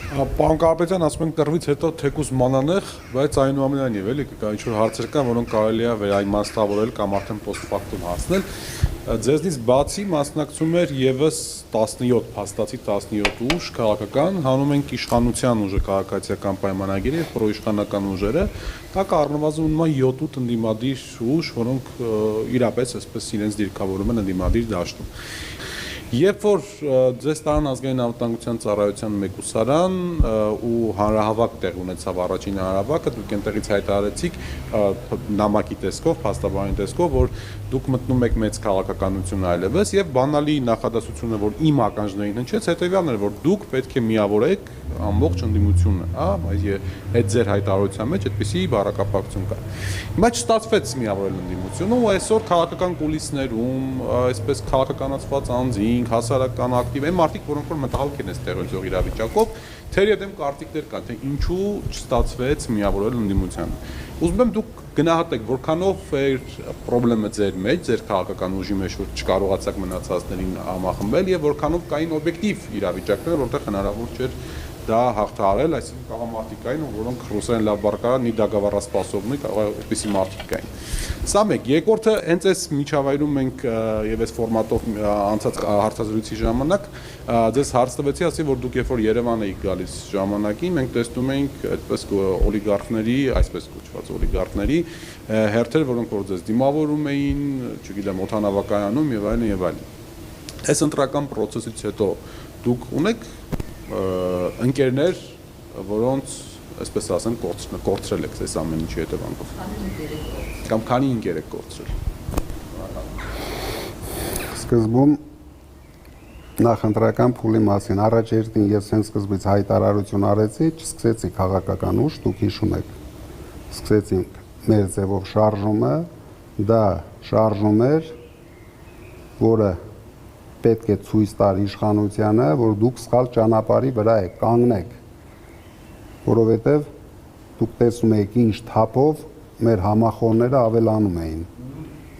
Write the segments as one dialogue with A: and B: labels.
A: Պարոն Կարապետյան, ասում ենք կռվից հետո թեկուզ մանանեղ, բայց այնուամենայնիվ էլի կա ինչ-որ հարցեր կան, որոնք կարելի է վերաիմաստավորել կամ արդեն post-factum հասնել։ Ձեզնից բացի մասնակցում էր եւս 17 փաստացի 17 ուժ քաղաքական, հանում ենք իշխանության ուժը քաղաքացիական պայմանագիրը եւ պրոիշխանական ուժերը, դա կառնվազն ունենա 7-8 ընդդիմադիր ուժ, որոնք իրապես այսպես իրենց դիրքավորում են ընդդիմադիր դաշտում։ Երբ որ ձեզ տարան ազգային անվտանգության ծառայության մեկուսարան ու հանրահավաք տեղ ունեցավ առաջին հանրահավաքը, դուք այնտեղից հայտարարեցիք նամակի տեսքով, փաստաբանի տեսքով, որ դուք մտնում եք մեծ քաղաքականություն այլևս եւ բանալի նախադասությունը, որ իմ ականջներին հնչեց, հետեւյալն էր, որ դուք պետք է միավորեք ամբողջ ընդդիմությունը, այդ ձեր հայտարարության մեջ այդպիսի բառակապակցություն կա։ Հիմա չստացվեց միավորել ընդդիմությունը ու այսօր քաղաքական կուլիսներում, այսպես քաղաքականացված անձինք, հասարակական ակտիվ են մարդիկ, որոնք որ մտահոգ են այս տեղերով իրավիճակով, թերևս դեմ կարծիքներ կան, թե ինչու չստացվեց միավորել ընդդիմությանը։ Ուզում եմ դուք գնահատեք, որքանով էր խնդրեմը ձեր մեջ, ձեր քաղաքական ուժի մեջ, որ չկարողացաք մնացածներին համախմբել եւ որքանով կային օբյեկտիվ իրավիճակներ, որտեղ հնարավոր չէր դա հաղթահարել, այսինքն կարող մարդիկ կային, որոնք ռուսերեն լավ բառ կարա, նի դագավառա սպասովնի, կարող է այդպիսի մարդիկ կային։ Սա մեկ, երկրորդը հենց այս միջավայրում մենք եւ այս ֆորմատով անցած հարցազրույցի ժամանակ ձեզ հարց տվեցի, ասի, որ դուք երբ որ Երևան էիք գալիս ժամանակին, մենք տեսնում էինք այդպես օլիգարխների, այսպես կոչված օլիգարխների հերթեր, որոնք որ ձեզ դիմավորում էին, չգիտեմ, օդանավակայանում եւ այլն եւ այլն։ Այս ընտրական process-ից հետո դուք ունեք ընկերներ, որոնց, այսպես ասեմ, կորցրել եք այս ամեն ինչի հետևանքով։ Կամ քանի ընկեր եք կորցրել։
B: Սկզբում նախընտրական փուլի մասին առաջերտին ես հենց սկզբից հայտարարություն արեցի, չսկսեցի քաղաքական ուժ, դուք հիշում եք։ Սկսեցինք մեր ձևով շարժումը, դա շարժում էր, որը պետք է ցույց տար իշխանությանը, որ դուք սխալ ճանապարհի վրա եք, կանգնեք, որովհետև դուք տեսնում եք ինչ թափով մեր համախոհները ավելանում էին։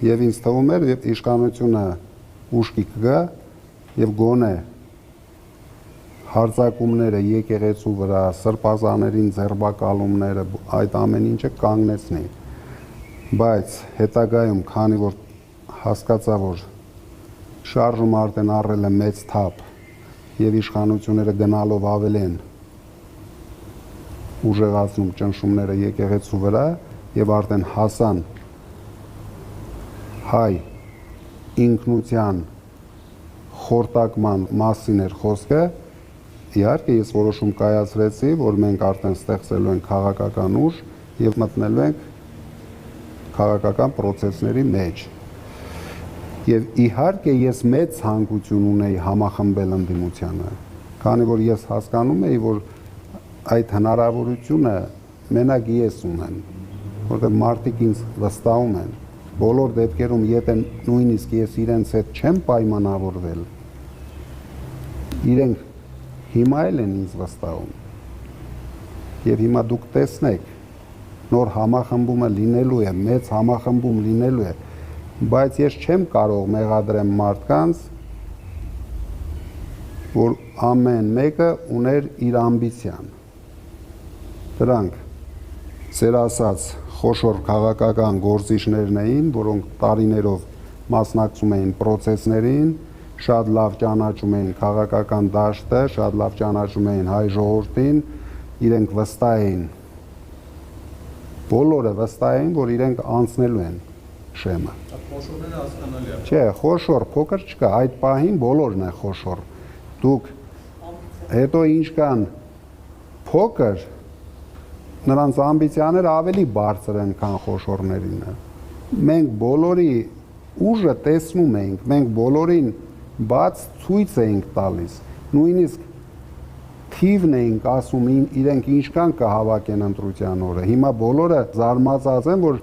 B: Եվ ինձ թվում էր, երբ իշխանությունը ուշքի կգա եւ գոնե հարձակումները եկեղեցու վրա, սրբազաներին ձերբակալումները, այդ ամեն ինչը կանգնեցնի։ Բայց հետագայում, քանի որ հասկացա, որ շարժումը արդեն առել է մեծ թափ եւ իշխանությունները գնալով ավել են ուժեղացնում ճնշումները եկեղեցու վրա եւ արդեն հասան հայ ինքնության խորտակման մասին էր խոսքը, իհարկե ես որոշում կայացրեցի, որ մենք արդեն ստեղծելու ենք քաղաքական ուժ եւ մտնելու ենք քաղաքական process-ների մեջ։ Եվ իհարկե ես մեծ ցանկություն ունեի համախմբել ընդդիմությանը, քանի որ ես հասկանում էի, որ այդ հնարավորությունը մենակ ես ունեմ, որտեղ մարդիկ ինձ վստահում են, բոլոր դեպքերում եթե նույնիսկ ես իրենց հետ չեմ պայմանավորվել, իրենք հիմա էլ են ինձ վստահում։ Եվ հիմա դուք տեսնեք, նոր համախմբումը լինելու է, մեծ համախմբում լինելու է, բայց ես չեմ կարող մեղադրեմ մարդկանց, որ ամեն մեկը ուներ իր ամբիցիան։ Դրանք ծեր ասած խոշոր քաղաքական գործիչներն էին, որոնք տարիներով մասնակցում էին process-ներին, շատ լավ ճանաչում էին քաղաքական դաշտը, շատ լավ ճանաչում էին հայ ժողովրդին, իրենք վստահ էին, բոլորը վստահ էին, որ իրենք անցնելու են շեմը։
A: Խոշորները հասկանալի է։
B: Չէ, խոշոր, փոքր չկա, այդ պահին բոլորն է խոշոր։ Դուք հետո ինչ կան փոքր, նրանց ամբիցիաները ավելի բարձր են, քան խոշորներինը։ Մենք բոլորի ուժը տեսնում էինք, մենք բոլորին բաց ցույց էինք տալիս։ Նույնիսկ թիվն էինք ասում, իրենք ինչքան կհավաքեն ընտրության օրը։ Հիմա բոլորը զարմացած են, որ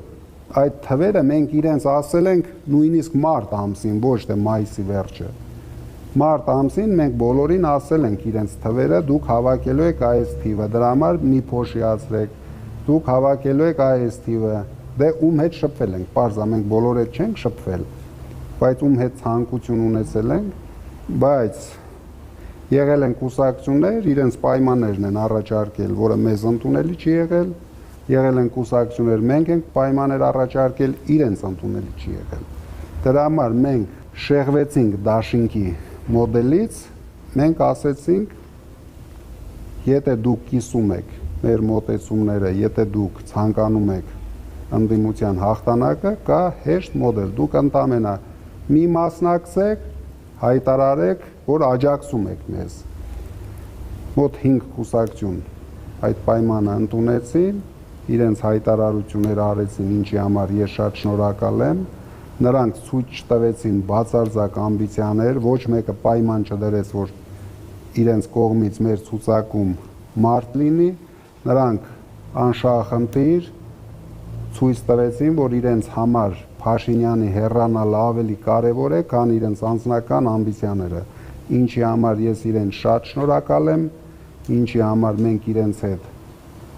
B: այդ թվերը մենք իրենց ասել ենք նույնիսկ մարտ ամսին, ոչ թե մայիսի վերջը։ Մարտ ամսին մենք բոլորին ասել ենք իրենց թվերը, դուք հավաքելու եք այս թիվը, դրա համար մի փոշիացրեք, դուք հավաքելու եք այս թիվը, դե ում հետ շփվել ենք, պարզա մենք բոլոր հետ չենք շփվել, բայց ում հետ ցանկություն ունեցել ենք, բայց Եղել են կուսակցություններ, իրենց պայմաններն են առաջարկել, որը մեզ ընդունելի չի եղել, եղել են կուսակցություններ, մենք ենք պայմաններ առաջարկել, իրենց ընդունելի չի եղել։ Դրա համար մենք շեղվեցինք դաշինքի մոդելից, մենք ասեցինք, եթե դուք կիսում եք մեր մոտեցումները, եթե դուք ցանկանում եք ընդդիմության հաղթանակը, կա հեշտ մոդել, դուք ընդամենը մի մասնակցեք, հայտարարեք, որ աջակցում եք մեզ։ Մոտ 5 կուսակցություն այդ պայմանը ընդունեցին, իրենց հայտարարություններ արեցին, ինչի համար ես շատ շնորհակալ եմ։ Նրանք ցույց տվեցին բացարձակ ամբիցիաներ, ոչ մեկը պայման չդրեց, որ իրենց կողմից մեր ցուցակում մարդ լինի, նրանք անշահախնդիր ցույց տվեցին, որ իրենց համար Փաշինյանի հեռանալը ավելի կարևոր է, քան իրենց անձնական ամբիցիաները, ինչի համար ես իրենց շատ շնորհակալ եմ, ինչի համար մենք իրենց հետ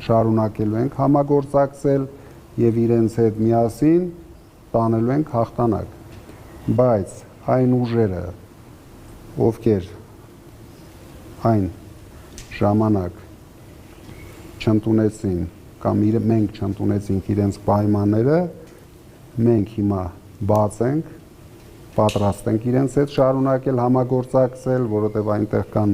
B: շարունակելու ենք համագործակցել եւ իրենց հետ միասին տանելու ենք հաղթանակ, բայց այն ուժերը, ովքեր այն ժամանակ չընդունեցին կամ մենք չընդունեցինք իրենց պայմանները, մենք հիմա բաց ենք, պատրաստ ենք իրենց հետ շարունակել համագործակցել, որովհետև այնտեղ կան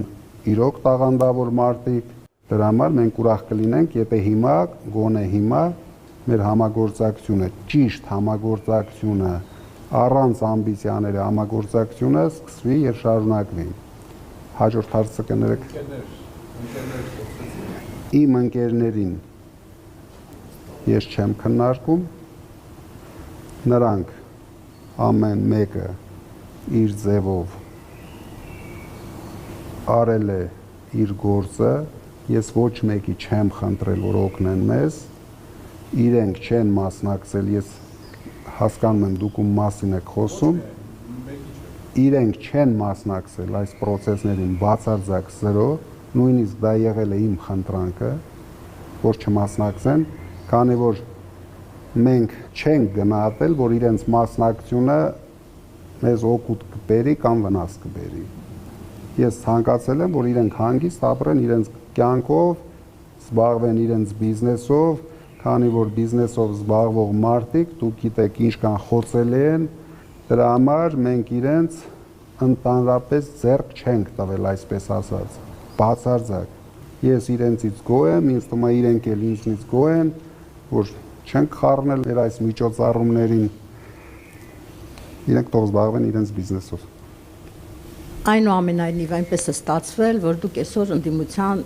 B: իրոք տաղանդավոր մարդիկ, դրա համար մենք ուրախ կլինենք, եթե հիմա, գոնե հիմա մեր համագործակցությունը, ճիշտ համագործակցությունը, առանց ամբիցիաների համագործակցությունը սկսվի եւ շարունակվի։ Հաջորդ հարցը կներեք։ Իմ ընկերներին ես չեմ քննարկում, նրանք ամեն մեկը իր ձևով արել է իր գործը, ես ոչ մեկի չեմ խնդրել, որ օգնեն մեզ, իրենք չեն մասնակցել, ես հասկանում եմ դուք ում մասին եք խոսում, իրենք չեն մասնակցել այս պրոցեսներին բացարձակ զրո, նույնիսկ դա եղել է իմ խնդրանքը, որ չմասնակցեն, քանի որ մենք չենք գնահատել, որ իրենց մասնակցությունը մեզ օգուտ կբերի կամ վնաս կբերի։ Ես ցանկացել եմ, որ իրենք հանգիստ ապրեն իրենց կյանքով, զբաղվեն իրենց բիզնեսով, քանի որ բիզնեսով զբաղվող մարդիկ, դուք գիտեք ինչքան խոցելի են, դրա համար մենք իրենց ընդհանրապես ձեռք չենք տվել, այսպես ասած, բացարձակ։ Ես իրենցից գոհ եմ, ինձ թվում է իրենք էլ ինձնից գոհ են, որ չենք խառնել մեր այս միջոցառումներին, իրենք թող զբաղվեն իրենց բիզնեսով։
C: Այնուամենայնիվ այնպես է ստացվել, որ դուք այսօր ընդդիմության